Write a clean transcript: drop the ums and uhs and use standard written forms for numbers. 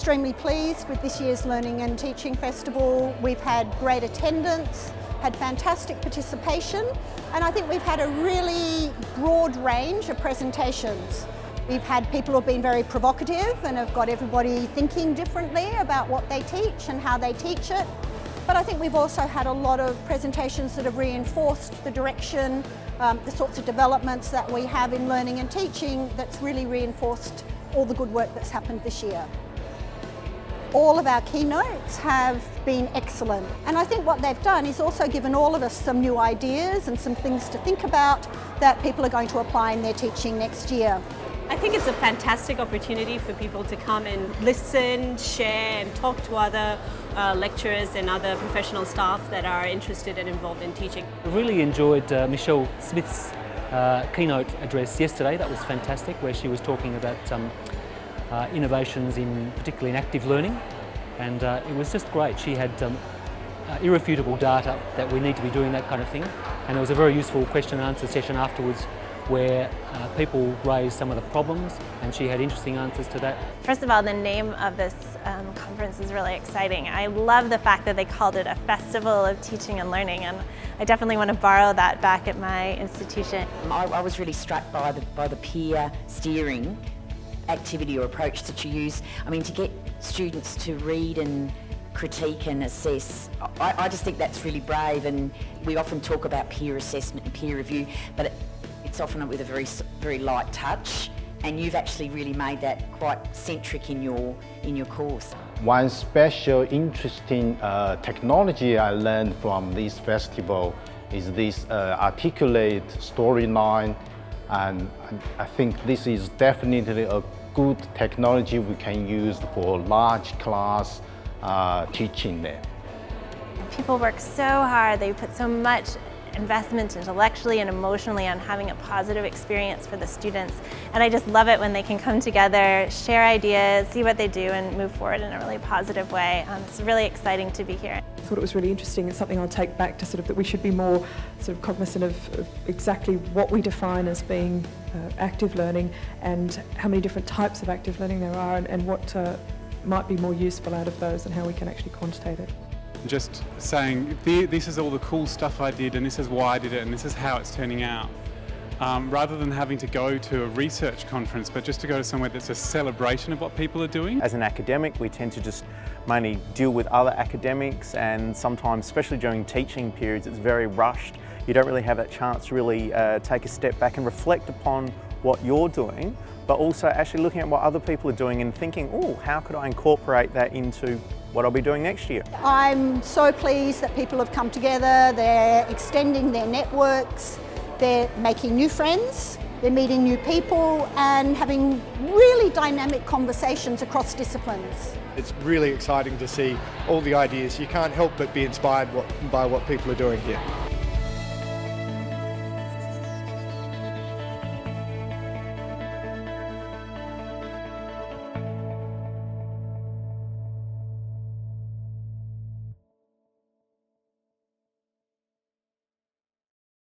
extremely pleased with this year's Learning and Teaching Festival. We've had great attendance, had fantastic participation, and I think we've had a really broad range of presentations. We've had people who have been very provocative and have got everybody thinking differently about what they teach and how they teach it. But I think we've also had a lot of presentations that have reinforced the direction, the sorts of developments that we have in learning and teaching that's really reinforced all the good work that's happened this year. All of our keynotes have been excellent, and I think what they've done is also given all of us some new ideas and some things to think about that people are going to apply in their teaching next year. I think it's a fantastic opportunity for people to come and listen, share and talk to other lecturers and other professional staff that are interested and involved in teaching. I really enjoyed Michelle Smith's keynote address yesterday. That was fantastic, where she was talking about innovations particularly in active learning, and it was just great. She had irrefutable data that we need to be doing that kind of thing, and there was a very useful question and answer session afterwards where people raised some of the problems, and she had interesting answers to that. First of all, the name of this conference is really exciting. I love the fact that they called it a festival of teaching and learning, and I definitely want to borrow that back at my institution. I was really struck by the peer steering activity or approach that you use. I mean, to get students to read and critique and assess, I just think that's really brave, and we often talk about peer assessment and peer review, but it's often with a very light touch, and you've actually really made that quite centric in your course. One special interesting technology I learned from this festival is this articulate storyline, and I think this is definitely a good technology we can use for large class teaching there. People work so hard, they put so much investment intellectually and emotionally on having a positive experience for the students, and I just love it when they can come together, share ideas, see what they do and move forward in a really positive way. It's really exciting to be here. I thought it was really interesting. It's something I'll take back to that we should be more cognizant of exactly what we define as being active learning, and how many different types of active learning there are, and what might be more useful out of those, and how we can actually quantitate it. Just saying, this is all the cool stuff I did, and this is why I did it, and this is how it's turning out. Rather than having to go to a research conference, but just to go to somewhere that's a celebration of what people are doing. As an academic, we tend to just mainly deal with other academics, and sometimes, especially during teaching periods, it's very rushed. You don't really have that chance to really take a step back and reflect upon what you're doing, but also actually looking at what other people are doing and thinking, oh, how could I incorporate that into what I'll be doing next year? I'm so pleased that people have come together, they're extending their networks, they're making new friends, they're meeting new people and having really dynamic conversations across disciplines. It's really exciting to see all the ideas. You can't help but be inspired by what people are doing here.